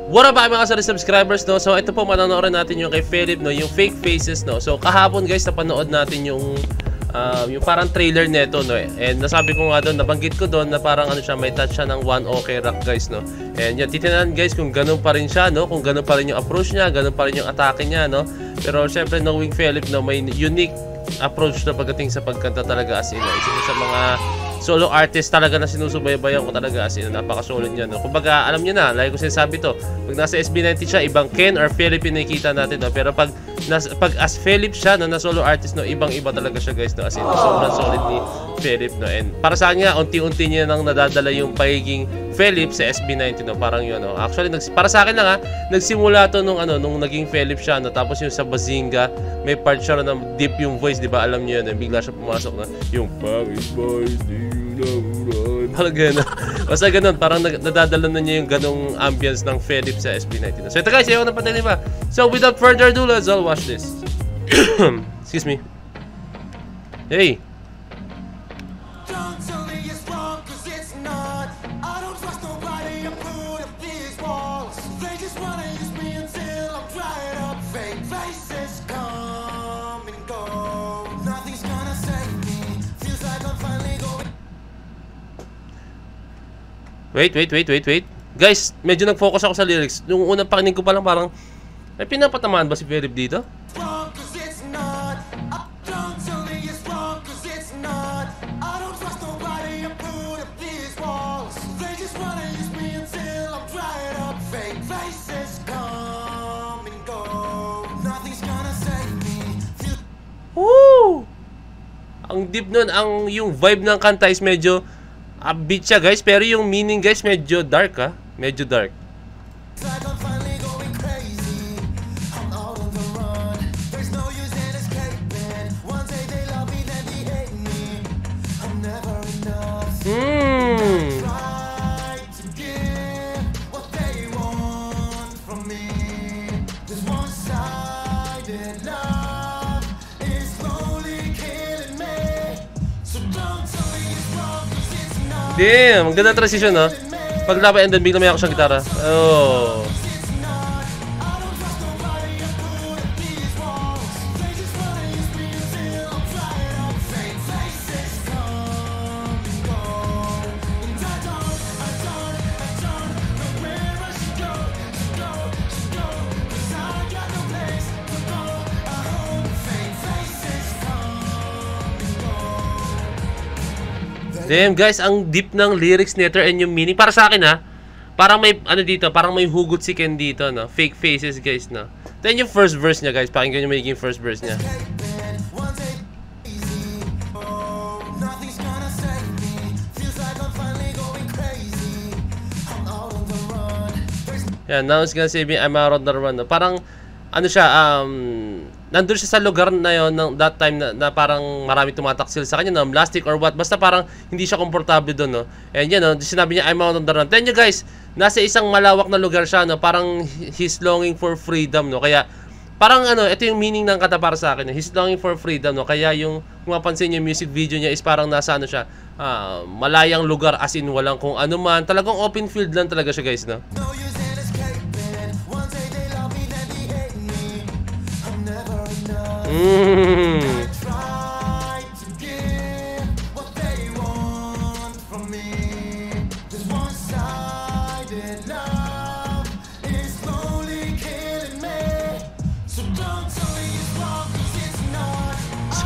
What up mga kasari subscribers, no? So ito po, manonood natin yung kay Philip, no? Yung fake faces, no? So kahapon guys, napanood natin yung parang trailer nito, no? And nasabi ko nga doon, nabanggit ko doon na parang ano siya, may touch siya ng One OK Rock guys, no? And yun, titinan guys kung ganun pa rin siya, no? Kung ganun pa rin yung approach niya, ganun pa rin yung atake niya, no? Pero syempre knowing Philip, no, may unique approach na pagdating sa pagkanta talaga, as in, no? Isa sa mga solo artist talaga na sinusubaybayan ko talaga, as in, napaka-solid niya, no? Kumbaga, alam niyo na, like ko sinasabi to, pag nasa SB90 siya, ibang Ken or Philip yung nakikita natin, no? Pero pag as Philip siya, no, na solo artist, no, ibang-iba talaga siya, guys, no? As in, sobrang solid ni Philip, no? And para sa kanya, unti-unti niya nang nadadala yung pagiging Philip sa SB90, no? Parang yun, no? Actually, para sa akin lang, ha, nagsimula to nung naging Philip siya, no? Tapos yung sa Bazinga, may part siya na deep yung voice, di ba? Alam niyo yun, eh? Bigla siya pumasok na yung Pangit Boys, parang gano'n. Basta gano'n, parang nadadala na niya yung ganong ambience ng Philip sa SB90. So ito guys, ayaw na pati ba? So without further ado, let's all watch this. Excuse me. Hey! Wait. Guys, medyo nag-focus ako sa lyrics. Nung unang pakinig ko pa lang, parang may pinapatamaan ba si Philip dito? Woo! Ang deep nun, yung vibe ng kanta is medyo upbeat siya guys, pero yung meaning guys medyo dark, ha? Medyo dark. Damn, ang ganda ng transition, no? Pag laban and then bigla may ako siyang gitara. Oh. Damn guys, ang deep ng lyrics nito and yung meaning. Para sa akin, ha, parang may ano dito, parang may hugot si Ken dito, no? Fake faces guys, no? Then yung first verse niya guys, pakinggan yung magiging first verse niya. Yeah, now it's gonna save me, I'm out on the run, no? Parang ano siya, nandun siya sa lugar na yon ng that time na parang marami tumataksil sa kanya, no? Plastic or what, basta parang hindi siya komportable doon, no? And yan, no? Sinabi niya, I'm out on the run. Then you guys, nasa isang malawak na lugar siya, no? Parang he's longing for freedom, no? Kaya parang ito yung meaning ng kata para sa akin, no? He's longing for freedom, no? Kaya yung kung mapansin niyo yung music video niya is parang nasa siya, malayang lugar, as in walang kung ano man, talagang open field lang talaga siya guys, no?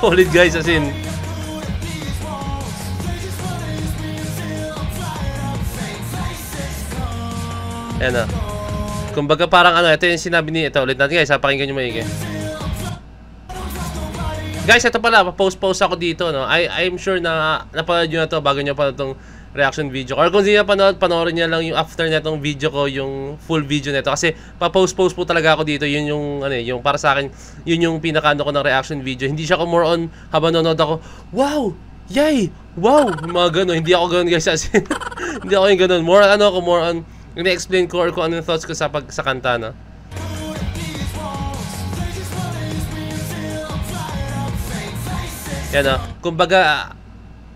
Solid guys, as in. Ayan na. Kumbaga parang ito yung sinabi ni, ito ulit natin guys, pakinggan nyo maigi. Guys, ito pala, post ako dito, no? I'm sure na napanood nyo na to bago nyo pa itong reaction video. Or kung hindi nyo napanood, panoorin nyo lang yung after na itong video ko, yung full video nito. Kasi pa-post po talaga ako dito. Yun yung, yung para sa akin, yun yung pinaka-ano ko ng reaction video. Hindi siya ko more on, habang nanonood ako, wow! Yay! Wow! Mga gano'n. Hindi ako gano'n guys. Hindi ako yung gano'n. More on, ini-explain ko or kung ano yung thoughts ko sa kanta, no? Yan, kumbaga,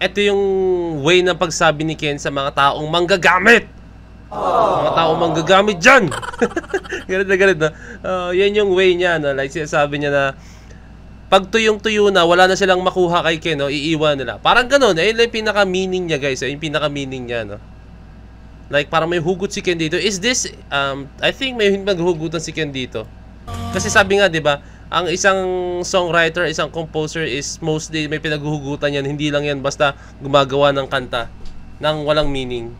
ito yung way ng pagsabi ni Ken sa mga taong manggagamit. Mga tao manggagamit dyan. Galit na galit, no? Yan yung way niya, no? Like sinasabi niya na pag tuyong-tuyo na, wala na silang makuha kay Ken, no? Iiwan nila. Parang ganun. Ayun lang yung pinaka-meaning niya, guys. Ayun yung pinaka-meaning niya, no? Like, parang may hugot si Ken dito. Is this, I think may maghugutan si Ken dito. Kasi sabi nga, di ba, ang isang songwriter, isang composer is mostly may pinaghuhugutan yan. Hindi lang yan basta gumagawa ng kanta nang walang meaning.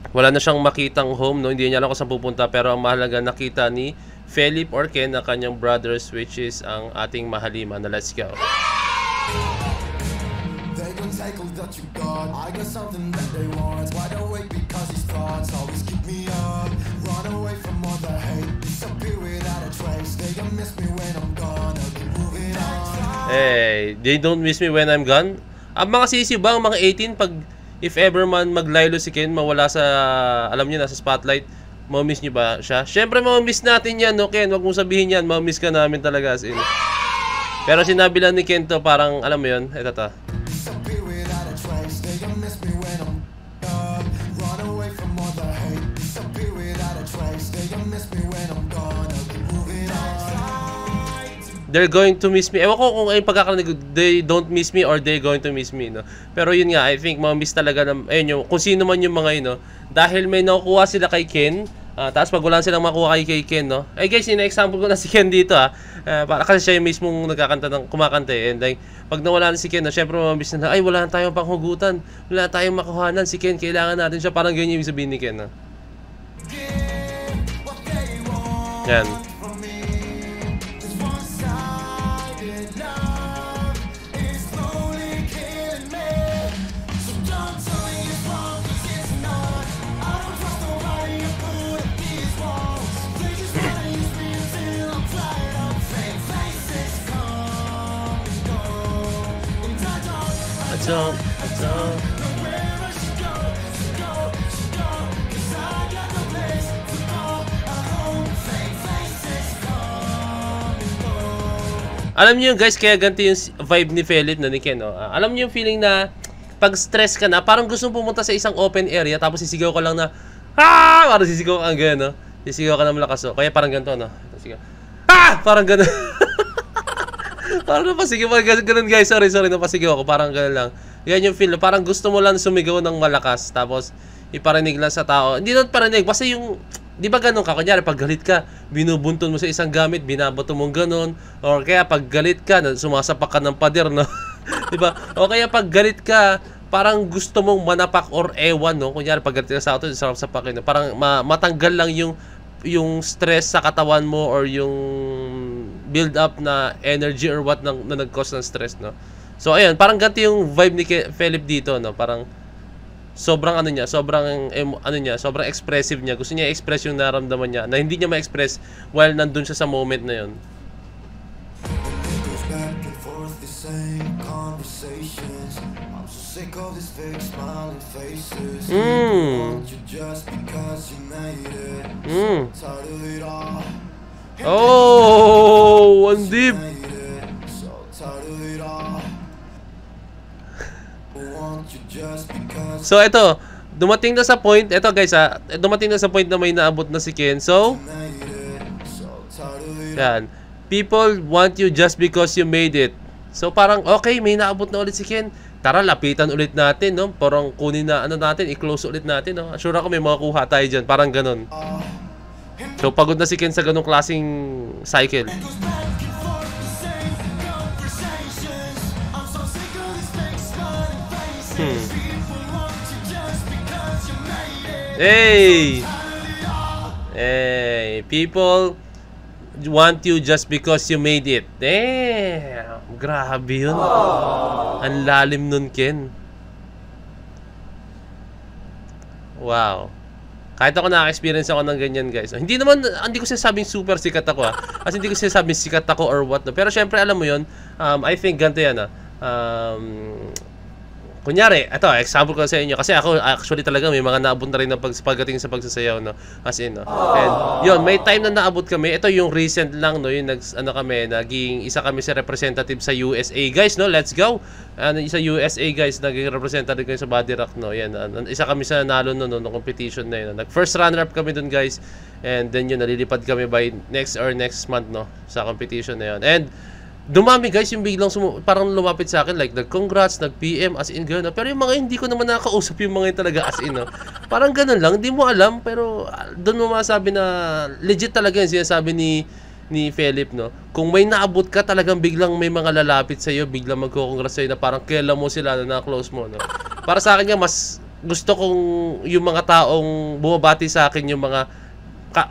Wala na siyang makitang home, no? Hindi niya alam kung saan pupunta, pero ang mahalaga nakita ni Philip or Ken na kanyang brothers, which is ang ating mahalima na let's go. Hey, they don't miss me when I'm gone. Ang mga sisi ba, ang mga 18 pag if ever man maglaylo si Ken, mawala sa, alam niyo, nasa spotlight, mamamiss niyo ba siya? Siyempre, mamamiss natin yan, no, Ken? Wag mong sabihin yan, mamamiss ka namin talaga, as in. Pero sinabi lang ni Ken to, parang, alam mo yun, eto to. They're going to miss me. Ewan ko kung ay pagkakarinig, they don't miss me or they going to miss me, no? Pero yun nga, I think mamamiss talaga ng, ayun yung, kung sino man yung mga yun, no? Dahil may nakukuha sila kay Ken, tapos pag wala silang makuha kay Ken, no? Ay guys, ina-example ko na si Ken dito, para kasi siya yung mismong nagkakanta ng, kumakanta eh. And like, pag nawala na si Ken, no, syempre mamamiss na, ay wala na tayong panghugutan, wala na tayong makuhanan, si Ken, kailangan natin siya. Parang ganyan yung sabihin ni Ken, no? Yan. Alam niyo guys, kaya ganito yung vibe ni Philip na ni Ken, no? Alam niyo yung feeling na pag stress ka na, parang gusto mong pumunta sa isang open area tapos sisigaw ka lang na parang sisigaw ka gano'n, no? Sisigaw ka na malakas, no? Kaya parang ganito, no? Sisigaw. Parang gano'n. Parang napasigaw, ganun guys, sorry, napasigaw ako, parang gano'n lang. Yan yung feel, parang gusto mo lang sumigaw ng malakas tapos iparinig lang sa tao. Hindi naman parinig, basta yung, di ba ganun ka? Kunyari, pag galit ka, binubuntun mo sa isang gamit, binabato mong ganun. Or kaya pag galit ka, sumasapak ka ng pader, no? Di ba? O kaya pag galit ka, parang gusto mong manapak or ewan, no? Kunyari, pag galit ka sa auto, sarap sa pakin, no? Parang matanggal lang yung stress sa katawan mo or yung build up na energy or what na nag-cause ng stress, no? So, ayun, parang ganito yung vibe ni Philip dito, no? Parang sobrang ano niya, sobrang expressive niya. Gusto niya i-express yung nararamdaman niya na hindi niya ma-express while nandun siya sa moment na yun. Oh, ang deep. So ito, dumating na sa point, ito guys dumating na sa point na may naabot na si Ken. So, yan. People want you just because you made it. So parang, okay, may naabot na ulit si Ken. Tara, lapitan ulit natin, no? Parang kunin na, natin, i-close ulit natin, no? Sure ako may makukuha tayo dyan, parang ganun. So pagod na si Ken sa ganung klaseng cycle. Hey! Hey! People want you just because you made it. Damn! Grabe yun. Ang lalim nun, Ken. Wow. Kahit ako naka-experience ako ng ganyan, guys. Hindi ko sinasabing super sikat ako, Kasi hindi ko sinasabing sikat ako or what, no? Pero syempre, alam mo yun, I think ganito yan, kunyari, ito, example ko sa inyo. Kasi ako, actually talaga, may mga naabot na rin na pagdating sa pagsasayaw, no? As in, no? And, yun, may time na naabot kami. Ito yung recent lang, no? Yung naging isa kami sa representative sa USA, guys, no? Let's go! Sa USA, guys, naging representative kami sa Body Rock, no? Yan, isa kami sa nalo, no, competition na yun. Nag-first runner-up kami dun, guys. And then yun, nalilipad kami by next month, no? Sa competition na yun. And, dumami guys yung biglang parang lumapit sa akin like nag-congrats, nag-PM as in gano'n. Pero yung mga hindi ko naman nakakausap yung mga yung talaga as in, no? Parang gano'n lang, hindi mo alam pero doon mo masabi na legit talaga yung sinasabi ni Philip, no? Kung may naabot ka talagang biglang may mga lalapit sa iyo, biglang magko-congrats sa iyo na parang kilala mo sila na close mo, no? Para sa akin nga mas gusto kong yung mga taong bumabati sa akin yung mga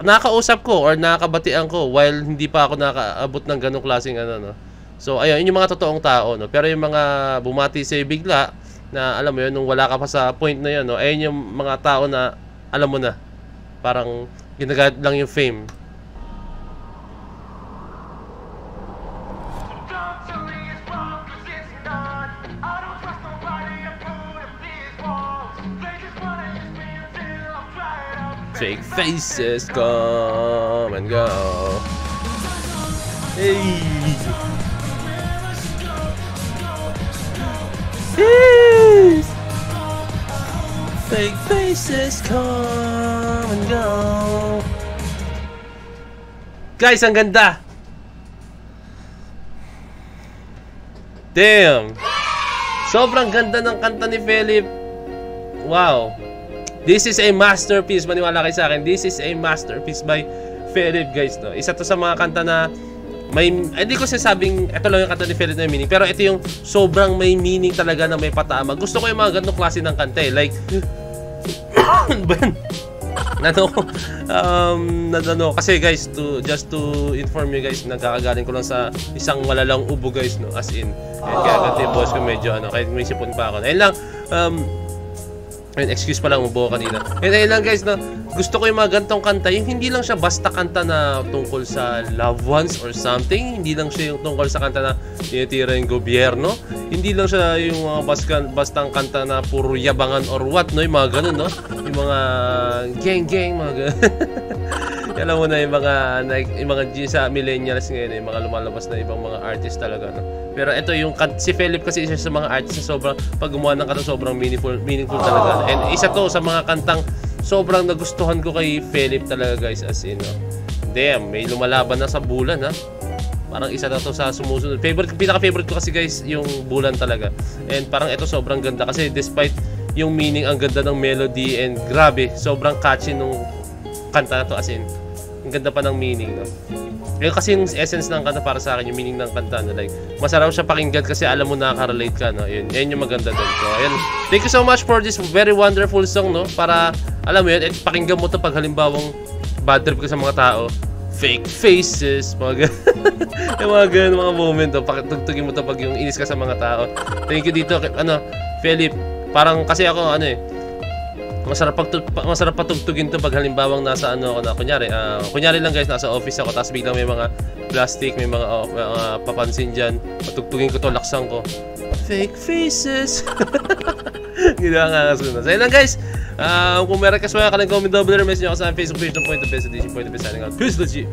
nakakausap ko or nakakabatian ko while hindi pa ako nakaabot ng ganong klaseng ano, no? So ayun, yung mga totoong tao, no? Pero yung mga bumati sa'yo bigla na alam mo yun, nung wala ka pa sa point na yun, no? Ayun yung mga tao na alam mo na parang ginagamit lang yung fame. Fake faces come and go. Hey. Yes. Fake faces come and go. Guys, ang ganda. Damn. Sobrang ganda ng kanta ni Philip. Wow. This is a masterpiece, maniwala kayo sa akin. This is a masterpiece by Philip, guys, no. Isa to sa mga kanta na may, hindi ko sinasabing ito lang yung kanta ni Philip na meaning, pero ito yung sobrang may meaning talaga na may patama. Gusto ko yung mga ganitong klase ng kanta, eh. Like kasi guys, just to inform you guys, nagkakagaling ko lang sa isang malalang ubo, guys, no, as in. And kaya ganito yung boss ko medyo kahit may sipon pa ako. Ayun lang, excuse pa lang, ubo kanina. Ayun lang guys, no, gusto ko yung mga gantong kanta, yung hindi lang siya basta kanta na tungkol sa loved ones or something, hindi lang siya yung tungkol sa kanta na tinitira yung gobyerno, hindi lang siya yung mga bastang kanta na puro yabangan or what, no, yung mga ganun, no, yung mga gang, mga ganun. Alam mo na yung mga sa millennials ngayon, yung mga lumalabas na ibang mga artist talaga, no? Pero ito yung si Philip kasi isa sa mga artist na sobrang pag gumawa ng kanta sobrang meaningful talaga. And isa to sa mga kantang sobrang nagustuhan ko kay Philip talaga, guys, as in, no? Damn, may lumalaban na sa bulan, ha? Parang isa na to sa sumusunod. Pinaka-favorite ko kasi, guys, yung bulan talaga. And parang ito sobrang ganda kasi despite yung meaning, ang ganda ng melody and grabe, sobrang catchy nung kanta na to, as in. Ang ganda pa ng meaning, no? Yung kasi yung essence ng kanta para sa akin, yung meaning ng kanta, no? Like, masarap siya pakinggan kasi alam mo nakaka-relate ka, no? Yun yung maganda doon. So, ayun. Thank you so much for this very wonderful song, no? Para, alam mo yun, pakinggan mo to pag halimbawang bad trip ka sa mga tao. Fake faces, mga yung mga ganun, mga moment, no? Tugtugin mo to pag yung inis ka sa mga tao. Thank you dito, Philip. Parang, kasi ako, masarap patugtugin to pag halimbawang nasa ako na kunyari lang, guys, nasa office ako tapos biglang may mga plastic, may mga papansin dyan, patugtugin ko to, laksan ko fake faces. Ginawa nga kasunod. So yun lang, guys, kung meron ka suwaya ka ng comment down below, message nyo ako sa Facebook page ng Point of Best Edition, Point of Best signing out. Peace, legit.